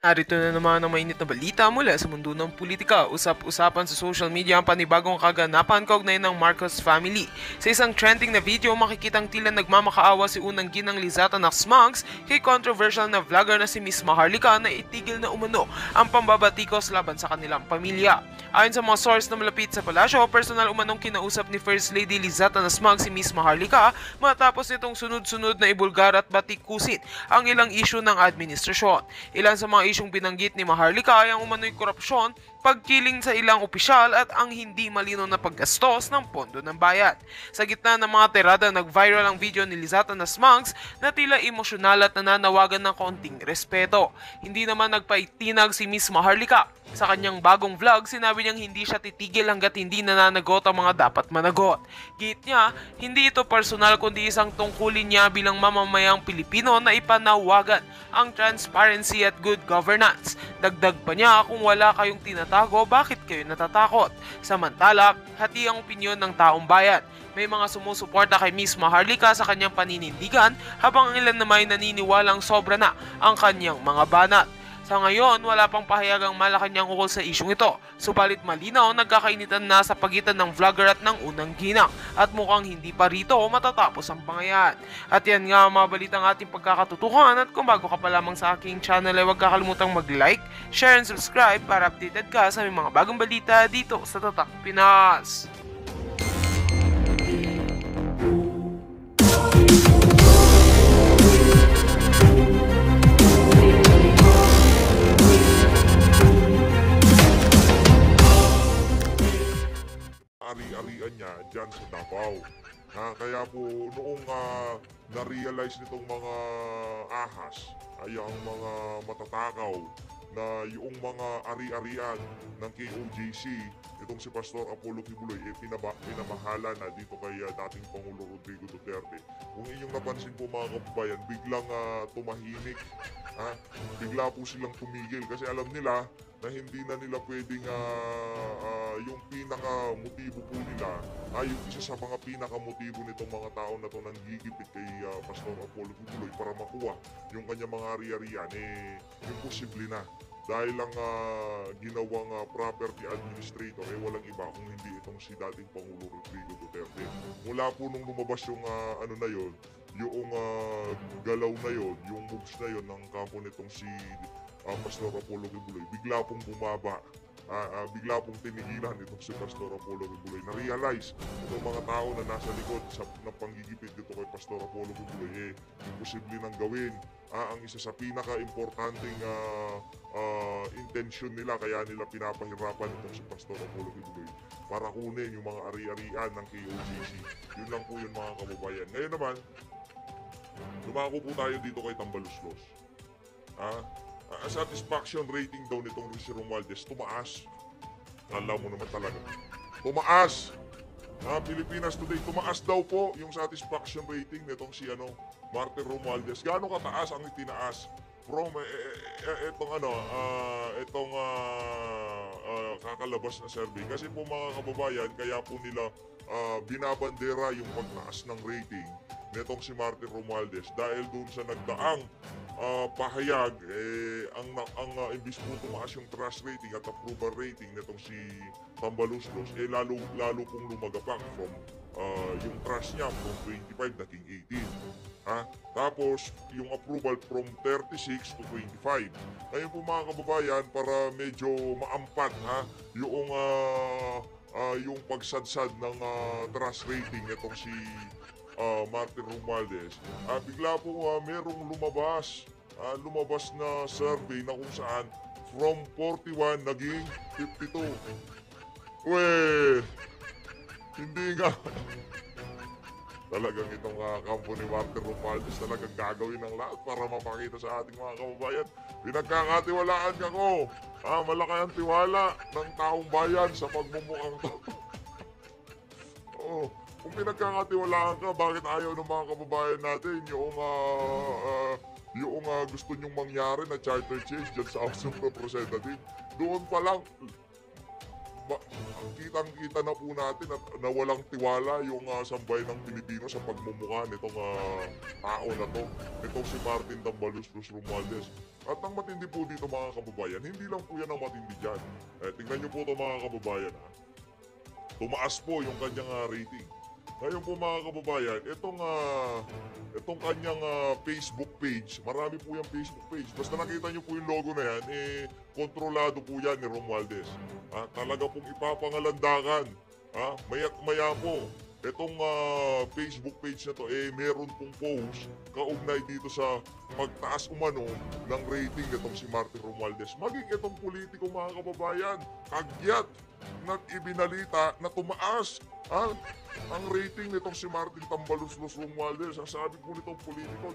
Narito na naman ang mainit na balita mula sa mundo ng politika. Usap-usapan sa social media ang panibagong kaganapan kaugnay ng Marcos family. Sa isang trending na video, makikitang tila nagmamakaawa si unang ginang Lizata Smugs kay controversial na vlogger na si Miss Maharlika na itigil na umano ang pambabatikos laban sa kanilang pamilya. Ayon sa mga source na malapit sa palasyo, personal umanong kinausap ni First Lady Lizata Smugs si Miss Maharlika matapos nitong sunod-sunod na ibulgar at batikusin ang ilang isyu ng administrasyon. Ilan sa mga isyong binanggit ni Maharlika ay ang umano'y korupsyon, pagkiling sa ilang opisyal at ang hindi malinaw na paggastos ng pondo ng bayan. Sa gitna ng mga tirada, nag-viral ang video ni Lizata Smugs na tila emosyonal at nananawagan ng konting respeto. Hindi naman nagpaitinag si Miss Maharlika. Sa kanyang bagong vlog, sinabi niyang hindi siya titigil hanggat hindi nananagot ang mga dapat managot. Git niya, hindi ito personal kundi isang tungkulin niya bilang mamamayang Pilipino na ipanawagan ang transparency at good governance. Dagdag pa niya, kung wala kayong tinatago, bakit kayo natatakot? Samantala, hati ang opinyon ng taong bayan. May mga sumusuporta kay Miss Maharlika sa kanyang paninindigan habang ang ilan naman ay naniniwalang sobra na ang kanyang mga banat. Sa ngayon, wala pang pahayagang Malacanang ukol sa isyong ito. Subalit malinaw, nagkakainitan na sa pagitan ng vlogger at ng unang ginang at mukhang hindi pa rito matatapos ang pangayan. At yan nga ang mga balitang ating pagkakatutukan at kung bago ka pa lamang sa aking channel ay huwag kakalimutang mag-like, share and subscribe para updated ka sa mga bagong balita dito sa Tatak Pinas. Ari-arian niya dyan sa Davao. Kaya po noong na-realize nitong mga ahas ay ang mga matatakaw na yung mga ari-arian ng KOJC, itong si Pastor Apollo Kibuloy, pinamahala na dito kay dating Pangulo Rodrigo Duterte. Kung inyong napansin po mga kababayan, biglang tumahimik, bigla po silang tumigil kasi alam nila na hindi na nila pwedeng yung pinaka-motibo po nila yung isa sa mga pinaka-motibo nitong mga tao na to nanggigipit kay Pastor Apollo Kibuloy para makuha yung kanyang mga ari-arian, imposible na. Dahil lang ginawang property administrator, walang iba kung hindi itong si dating Pangulo Rodrigo Duterte. Mula po nung lumabas yung yung galaw na yon, yung moves na yon ng kampo nitong si Pastor Apollo Kibuloy, bigla pong bumaba. Bigla pong tinigilan itong si Pastor Apollo Kibuloy. Na-realize itong mga tao na nasa likod ng panggigipit dito kay Pastor Apollo Kibuloy, imposible nang gawin. Ang isa sa pinaka-importanting intensyon nila, kaya nila pinapahirapan itong si Pastor Apollo Kibuloy para kunin yung mga ari-arian ng KOJC. Yun lang po yun mga kababayan. Ngayon naman, lumako po tayo dito kay Tambaluslos. Satisfaction rating daw nitong Ricky Romualdez tumaas. Alam mo naman talaga. Tumaas. Pilipinas Today, tumaas daw po yung satisfaction rating nitong si Martin Romualdez. Gaano kataas ang itinaas? From itong kakalabas na survey. Kasi po mga kababayan, kaya po nila binabandera yung pagtaas ng rating nitong si Martin Romualdez dahil doon sa nagdaang pahayag, ang imbis po tumaas yung trust rating at approval rating nitong si Tambaluslos, lalo pong lumagapak from yung trust niya from 25 naging 18. Tapos yung approval from 36 to 25. Ngayon po mga kababayan, para medyo maampat yung pagsadsad ng trust rating nitong si Martin Romualdez, bigla po merong lumabas na survey na kung saan from 41 naging 52. Hindi nga. Talagang itong kampo ni Martin Romualdez talagang gagawin ng lahat para mapakita sa ating mga kababayan. Pinagkakatiwalaan ka ko. Malaki ang tiwala ng taong bayan sa pagmumukhang to. Kung pinagkakatiwalaan ka, bakit ayaw ng mga kababayan natin yung gusto nyong mangyari na charter change dyan sa House of Representatives? Doon pa lang, kitang-kita na po natin at nawalang tiwala yung sambayan ng Pilipino sa pagmumukha nitong tao na to, nitong si Martin Tambaloslos Romualdez. At ang matindi po dito mga kababayan, hindi lang po yan ang matindi dyan. Tingnan nyo po ito mga kababayan ha. Tumaas po yung kanyang rating. Ngayon po mga kababayan, itong kanyang Facebook page, marami po yung Facebook page. Basta nakita nyo po yung logo na yan, kontrolado po yan ni Romualdez. Talaga pong ipapangalandakan. Mayak maya po, itong Facebook page na to, meron pong post kaugnay dito sa pagtaas umano ng rating nitong si Martin Romualdez. Maging itong politiko mga kababayan, kagyat na ibinalita na tumaas ang rating nitong si Martin Tambaloslos Romualdez. Ang sabi po nitong politiko,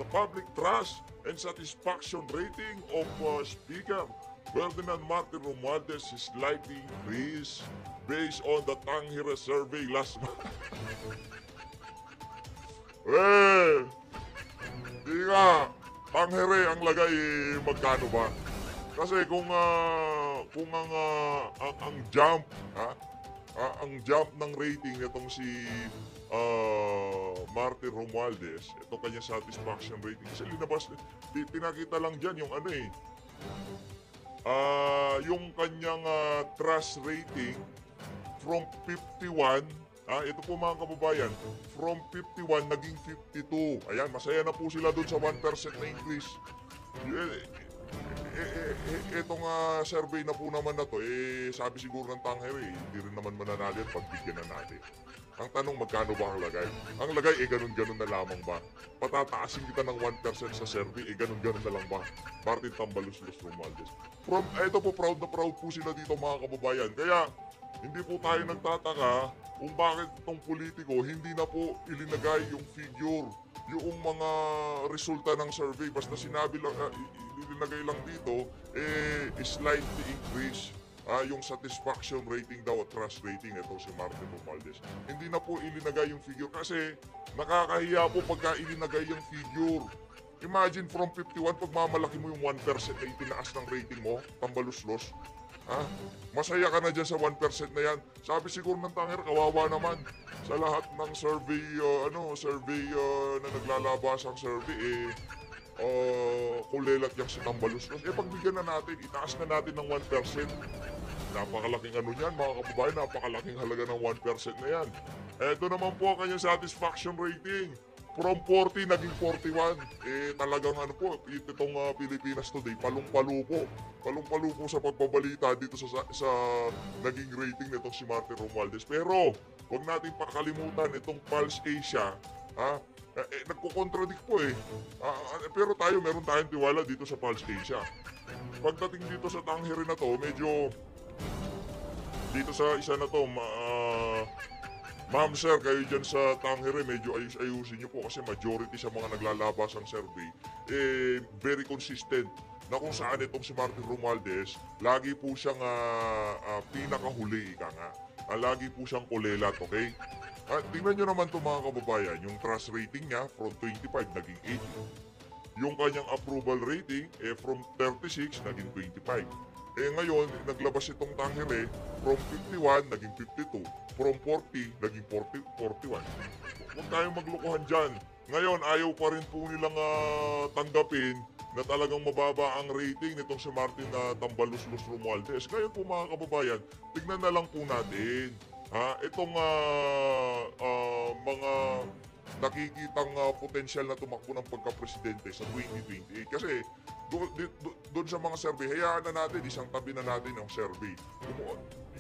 the public trust and satisfaction rating of Speaker Ferdinand Martin Romualdez is slightly increased based on the Tanghira survey last month. Di nga, Tanghira ang lagay magkano ba? Kasi kung ang jump, ang jump ng rating nitong si Martin Romualdez, ito kanya satisfaction rating. Kasi linabas, pinakita lang dyan yung yung kanyang trust rating from 51, ito po mga kababayan, from 51 naging 52. Ayan, masaya na po sila dun sa 1% na increase. Itong survey na po naman na to, sabi siguro ng Tanghira, hindi rin naman mananalo yan, pagbigyan na natin. Ang tanong, magkano ba ang lagay? Ang lagay, ganun-ganun na lamang ba? Patataasin kita ng 1% sa survey, ganun-ganun na lang ba? Martin Tambaloslos Romualdez. Ito po, proud na proud po sila dito mga kababayan. Kaya, hindi po tayo nagtataka kung bakit itong politiko hindi na po ilinagay yung figure, yung mga resulta ng survey. Basta sinabi lang, ilinagay lang dito, slightly increase yung satisfaction rating daw at trust rating ito si Martin Romualdez. Hindi na po ilinagay yung figure kasi nakakahiya po pagka ilinagay yung figure. Imagine from 51, pag mamalaki mo yung 1% na itinaas ng rating mo, Tambaloslos, masaya ka na dyan sa 1% na yan. Sabi siguro ng Tanghira, kawawa naman sa lahat ng survey, na naglalabas ang survey, kulelat yung si Tambaloslos. Pagbigyan na natin, itaas na natin ng 1%. Napakalaking niyan mga kababayan, napakalaking halaga ng 1% na yan. Ito naman po ang kanyang satisfaction rating. From 40 naging 41. Talagang itong Pilipinas Today, palong-palo po. Palong-palo po sa pagbabalita dito sa naging rating nitong si Martin Romualdez. Pero, huwag natin pakalimutan itong Pulse Asia, nagko-contradict po pero meron tayong tiwala dito sa Pulse Asia. Pagdating dito sa Tanghira na to, medyo dito sa isa na to, ma'am sir, kayo dyan sa Tanghira, medyo ayusin nyo po kasi majority sa mga naglalabas ang survey, very consistent na kung saan itong si Martin Romualdez, lagi po siyang pinakahuli, ika nga. Lagi po siyang kulelat, okay? Tingnan nyo naman ito mga kababayan, yung trust rating niya from 25 naging 80. Yung kanyang approval rating, from 36 naging 25. Ngayon, naglabas itong Tanghira, from 51 naging 52. From 40 naging 41. Huwag tayong maglukuhan dyan. Ngayon, ayaw pa rin po nilang tanggapin na talagang mababa ang rating nitong si Martin Tambaloslos Romualdez. Ngayon po mga kababayan, tignan na lang po natin itong mga nakikitang potensyal na tumakbo ng pagka-presidente sa 2028. Kasi doon sa mga survey, hayaan na natin, isang tabi na natin ang survey.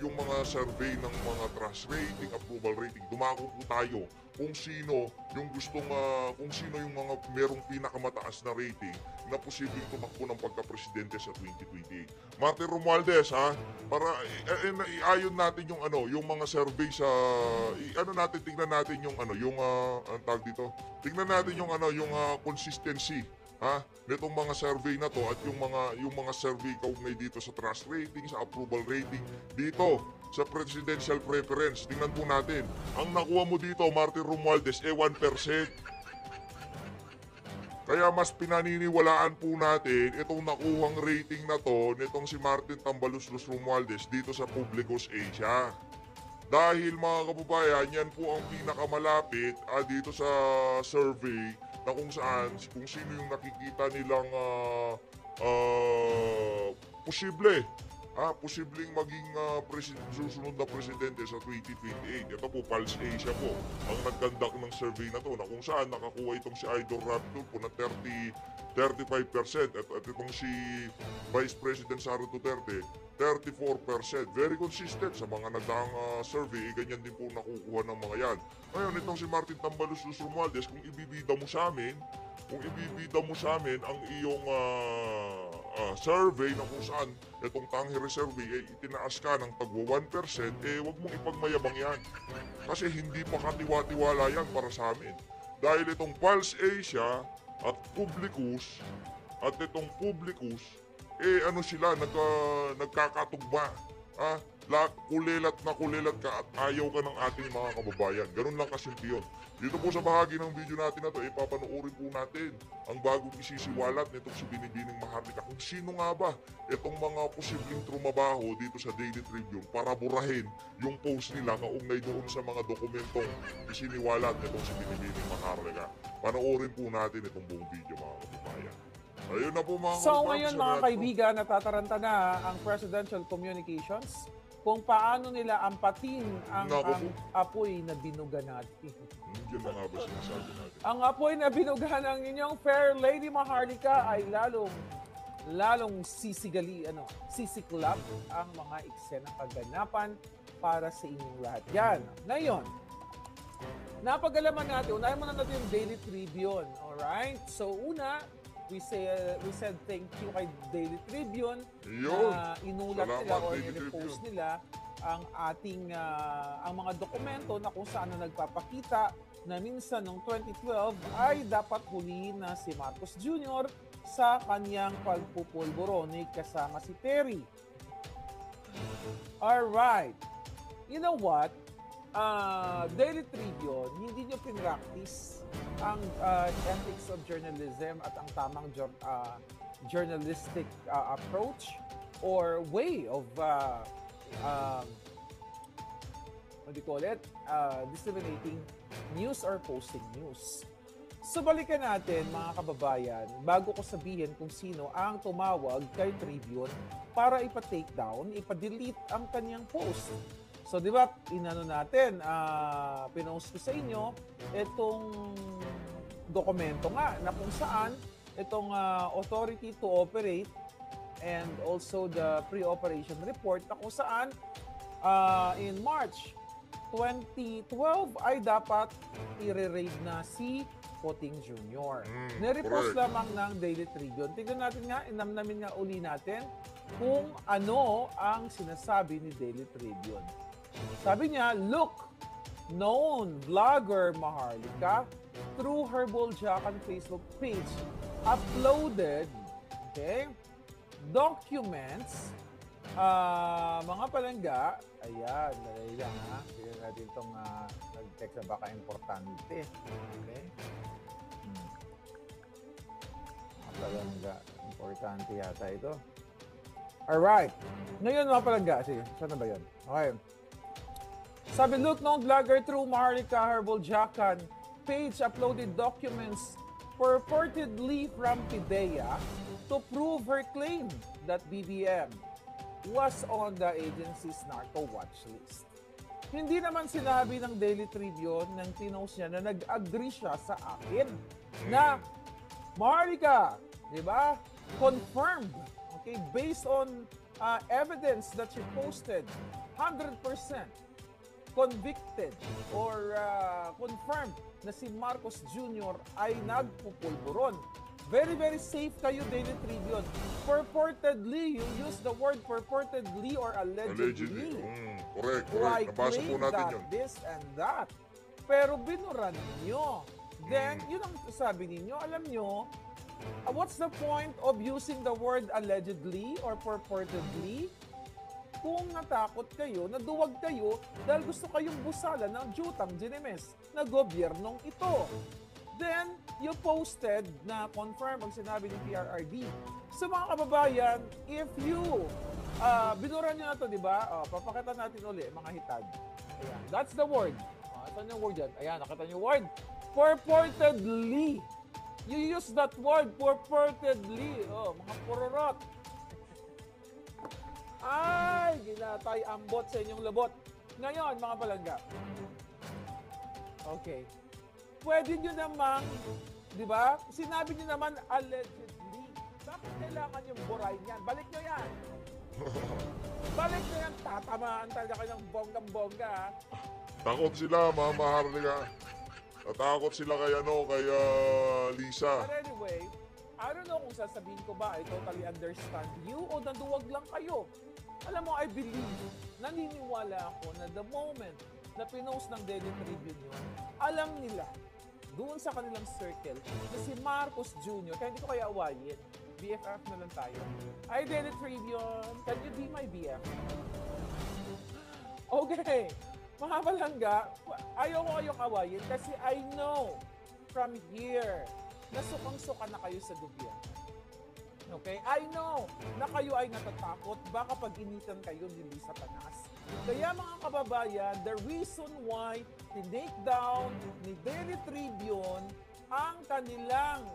Yung mga survey ng mga trust rating, approval rating, dumako po tayo kung sino yung kung sino yung mga merong pinakamataas na rating na posibleng tumakbo ng pagka-presidente sa 2028. Martin Romualdez, para iayon natin yung yung mga survey sa tignan natin yung ang tawag dito. Tignan natin yung yung consistency nitong mga survey na to at yung mga survey kaugnay dito sa trust rating, sa approval rating dito sa presidential preference. Tingnan po natin. Ang nakuha mo dito, Martin Romualdez, 1%. Kaya mas pinaniniwalaan po natin itong nakuhang rating na to nitong si Martin Tambaloslos Romualdez dito sa Publicos Asia. Dahil mga kababayan, yan po ang pinakamalapit dito sa survey na kung saan, kung sino yung nakikita nilang posibleng maging susunod na presidente sa 2028. Ito po, Pulse Asia po, ang nagkandak ng survey na to, na kung saan nakakuha itong si Idol Raptor po na 35%, at itong si Vice President Sara Duterte, 34%. Very consistent sa mga nagdaang survey, ganyan din po nakukuha ng mga yan. Ngayon, itong si Martin Tambaloslos Romualdez, kung ibibida mo sa amin ang iyong survey na kung saan itong Tangere survey ay itinaas ka ng tagwa 1%, wag mong ipagmayabang yan. Kasi hindi pa katiwa-tiwala yan para sa amin. Dahil itong Pulse Asia at Publicus, sila, nagkakatugma. Kulilat ka at ayaw ka ng ating mga kababayan. Ganun lang kasimple yun. Dito po sa bahagi ng video natin na to, papanoorin po natin ang bagong isisiwalat nitong si Binibining Maharlika. Kung sino nga ba itong mga posibleng trumabaho dito sa Daily Tribune para burahin yung post nila kaugnay doon sa mga dokumentong isiniwalat nitong si Binibining Maharlika. Panoorin po natin itong buong video, mga kababayan. Ayun na po mga So ngayon mga kaibigan, natataranta na ang Presidential Communications kung paano nila ampatin ang apoy na binuga natin. Yan na nga ba sinasabi natin? Ang apoy na binuga ng inyong Fair Lady Maharlika ay lalong sisiklab ang mga eksenang kaganapan para sa inyong lahat. Yan. Ngayon, napag-alaman natin, unahin muna natin yung Daily Tribune. Alright? So una, we said thank you kay Daily Tribune na inulat nila or i-post nila ang ating ang mga dokumento na kung saan na nagpapakita na minsan noong 2012 ay dapat hulihin na si Marcos Jr. sa kanyang pagpupulborone kasama si Terry. Alright. You know what? Daily Tribune, hindi nyo pinractice ang ethics of journalism at ang tamang journalistic approach or way of disseminating news or posting news. So balikan natin mga kababayan, bago ko sabihin kung sino ang tumawag kay Tribune para ipa-take down, ipa-delete ang kanyang post. So di ba, pinost ko sa inyo itong dokumento nga na kung saan itong authority to operate and also the pre-operation report na kung saan in March 2012 ay dapat i-raid na si Poting Jr. Nirepost lamang ng Daily Tribune. Tignan natin nga, inamnamin nga uli natin kung ano ang sinasabi ni Daily Tribune. Sabi niya, look, known vlogger Maharlika through her Boljakan Facebook page uploaded documents, mga palangga, ayan, dali lang ha, tignan natin itong nag-text na baka importante. Okay? Mga palangga, importante yata ito. Alright, ngayon mga palangga, sige, saan na ba yun? Okay. Sabi, look, known vlogger through Maharlika Herbal Jacan page uploaded documents purportedly from PIDEA to prove her claim that BBM was on the agency's narco watch list. Hindi naman sinabi ng Daily Tribune ng pinost niya na nag-agree siya sa akin na Maharlika, di ba, confirmed, okay, based on evidence that she posted, 100% convicted or confirmed na si Marcos Jr. ay nagpupulburon. Very, very safe kayo, Daily Tribune. Purportedly, you use the word purportedly or allegedly. Correct. I Nabasa po claim natin that yun. this and that. Pero binuran ninyo. Then, yun ang sabi ninyo. Alam nyo, what's the point of using the word allegedly or purportedly? Kung natakot kayo, naduwag kayo dahil gusto kayong busalan ng Jutang Ginemes na gobyernong ito. Then, you posted na confirm ang sinabi ni PRRD. So mga kababayan, if you, binura nyo na to, di ba? Papakita natin uli, mga hitad. Ayan, that's the word. Saan yung word yan? Ayan, nakita nyo word. Purportedly. You use that word, purportedly. Mga pururot. Ay, ginatay ambot sa inyong labot. Ngayon, mga palangga. Okay. Pwede nyo namang, di ba? Sinabi nyo naman allegedly. Bakit kailangan yung burahin yan? Balik nyo yan. Balik nyo yan. Tatamaan talaga kayo ng bonggang-bongga. Takot sila, Mama Harlika. Natakot sila kay Lisa. But anyway, I don't know kung sasabihin ko ba, I totally understand you o nanduwag lang kayo. Alam mo, I believe, naniniwala ako na the moment na pinost ng Daily Tribune yun, alam nila, doon sa kanilang circle, na si Marcos Jr., kaya hindi ko kaya awayin, BFF na lang tayo. Ay, Daily Tribune, can you be my BF? Okay, mga palangga, ayaw ko kayong awayin kasi I know from here na sukang-suka na kayo sa gobyerno. Okay? I know na kayo ay natatakot baka pag-initan kayo ni Lisa Tanas. Kaya mga kababayan, the reason why tinake down ni Daily Tribune ang kanilang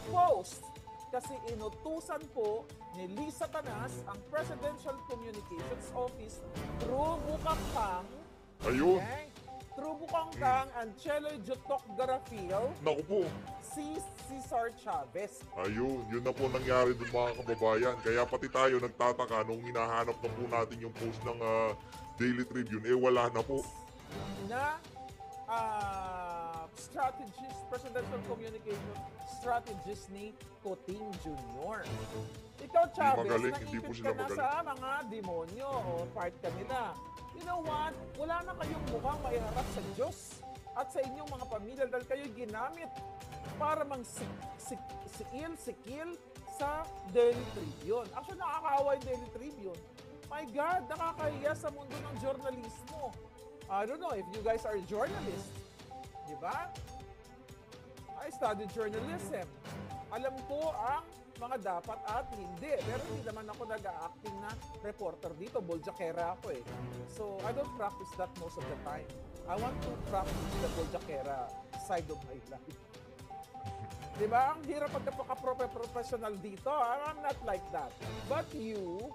post kasi inutusan po ni Lisa Tanas ang Presidential Communications Office through Bukakang. Ayun. Okay? Through Bukangkang and Cheloy Jutok Garafil, Naku po. si Cesar Chavez. Ayun, yun na po nangyari dun mga kababayan. Kaya pati tayo nagtataka nung hinahanap na po natin yung post ng Daily Tribune, wala na po. Na strategist, presidential communication strategist ni Coting Jr. Ikaw, Chavez, magaling, hindi po naipit sila ka na sa mga demonyo o part ka nila. You know what? Wala na kayong mukhang maiharap sa Diyos at sa inyong mga pamilya dahil kayo ginamit para sikil sa Daily Tribune. Actually, nakakaawa yung Daily Tribune. My God, nakakahiya sa mundo ng journalismo. I don't know if you guys are journalists. Di ba? I studied journalism. Alam ko ang mga dapat at hindi. Pero hindi naman ako nag-acting na reporter dito. Boljakera ako eh. So, I don't practice that most of the time. I want to practice the Boljakera side of my life. Diba? Ang hirap pagka-professional dito. I'm not like that. But you,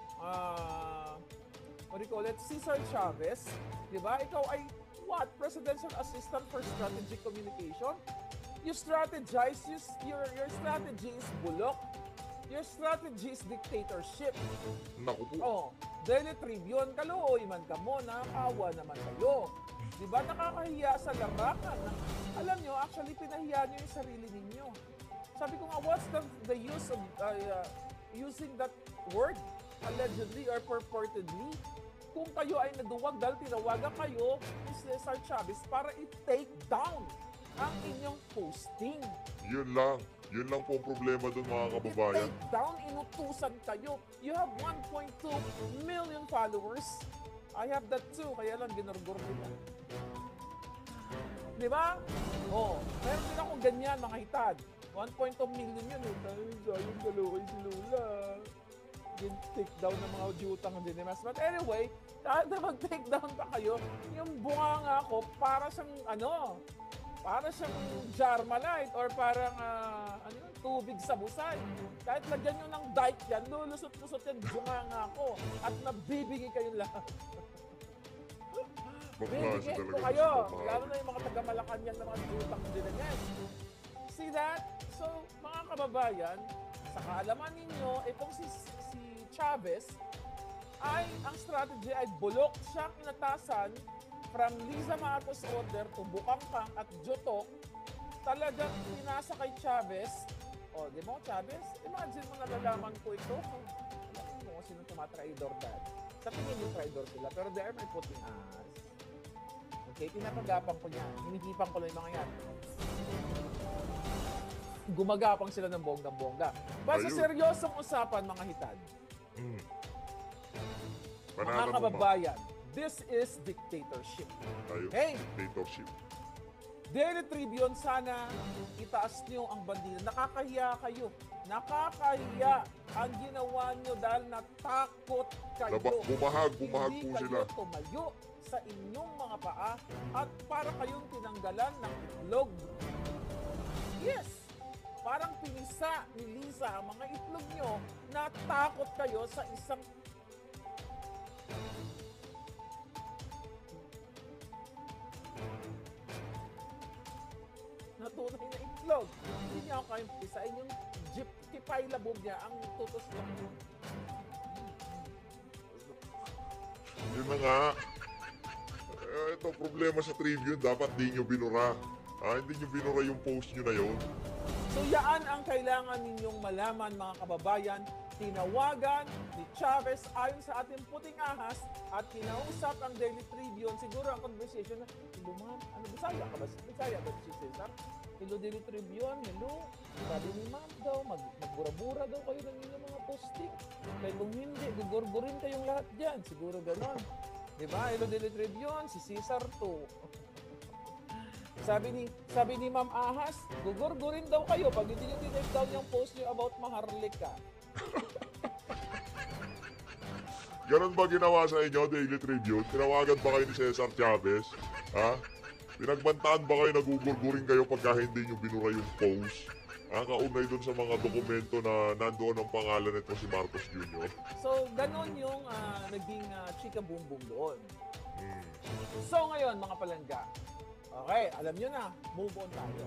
what do you call it? Cesar Chavez, diba? Ikaw ay what? Presidential Assistant for Strategic Communication? You strategize, your strategy is bulok. Your strategy is dictatorship. Naku po. Oh, Daily Tribune, kaluoy man ka mo, nakakawa naman kayo. Diba? Nakakahiya sa larangan. Alam nyo, actually, pinahiya nyo yung sarili ninyo. Sabi ko nga, what's the use of using that word, allegedly or purportedly? Kung kayo ay naduwag dahil tinawagan kayo ni Cesar Chavez para i-take down ang inyong posting. Yun lang. Yun lang po ang problema dun mga kababayan. I-take down, inutusan kayo. You have 1.2 million followers. I have that too, kaya lang ginurgur nila. Di ba? Oh, meron din akong ganyan, mga hitad. 1.2 million yun eh. Sayang galaway si Lula. Take down ng mga jutang din ni Mas. But anyway, kahit na mag-take down pa kayo, yung bunganga ko para siyang para siyang Jarmalite or parang tubig sa busay. Kahit lagyan nyo ng dike yan, lulusot-lusot yan, bunganga ko. At nabibigay kayong lahat. Bibigyan ko kayo. Lalo na yung mga taga-Malacanang na mga jutang din yan. See that? So, mga kababayan, sa kaalaman ninyo, itong si Chavez, ang strategy ay bulok siyang inatasan from Liza Matos order to Bukangkang at Jotok. Talagang pinasa kay Chavez. O, di mo, Chavez? Imagine mo nalalaman ko ito. Alam mo kung sino tumatraidor dad. Sa tingin yung traidor sila, pero they are my puting ass. Okay, pinapagapang ko niyan. Hinihipang ko lang yung mga yan. Gumagapang sila ng bonggang-bongga. Basta seryosong usapan, mga hitad. Mga kababayan, this is dictatorship. Ayun, Hey! dictatorship. Daily Tribune, sana itaas nyo ang bandila. Nakakahiya kayo. Nakakahiya ang ginawa nyo dahil natakot kayo. Bumahag Hindi po kayo sila. tumayo sa inyong mga paa at para kayong tinanggalan ng itlog. Yes! Parang pinisa ni Lisa ang mga itlog nyo, natakot kayo sa isang natunay na itlog. Hindi niya ako kayong pisain yung jeep kipay labog niya ang tutos lang. Yun na nga. Ito problema sa Tribune, dapat di nyo binura. Hindi nyo binura yung post nyo na yun. So yaan ang kailangan ninyong malaman mga kababayan. Tinawagan ni Chavez ayon sa ating puting ahas at kinausap ang Daily Tribune. Siguro ang conversation na, hello ma'am, ano Bisaya ka ba? Bisaya ba si Cesar? Hello Daily Tribune, hello. Sabi ni ma'am daw, magbura-bura daw kayo ng inyong mga posting. Kaya kung hindi, gugurgurin kayong lahat dyan. Siguro ganon. Diba? Hello Daily Tribune, si Cesar to. Sabi ni Ma'am Ahas, gugurgurin daw kayo pag hindi nyo tinake down yung post nyo about Maharlika. Ganon ba ginawa sa inyo, Daily Tribune? Tinawagan ba kayo ni Cesar Chavez? Pinagbantaan ba kayo, nagugurgurin kayo pagka hindi nyo binura yung post? Kaunay dun sa mga dokumento na nandoon ang pangalan nito si Marcos Jr. So, ganon yung naging chika boom boom doon. So, ngayon mga palangga, okay, alam nyo na, move on tayo.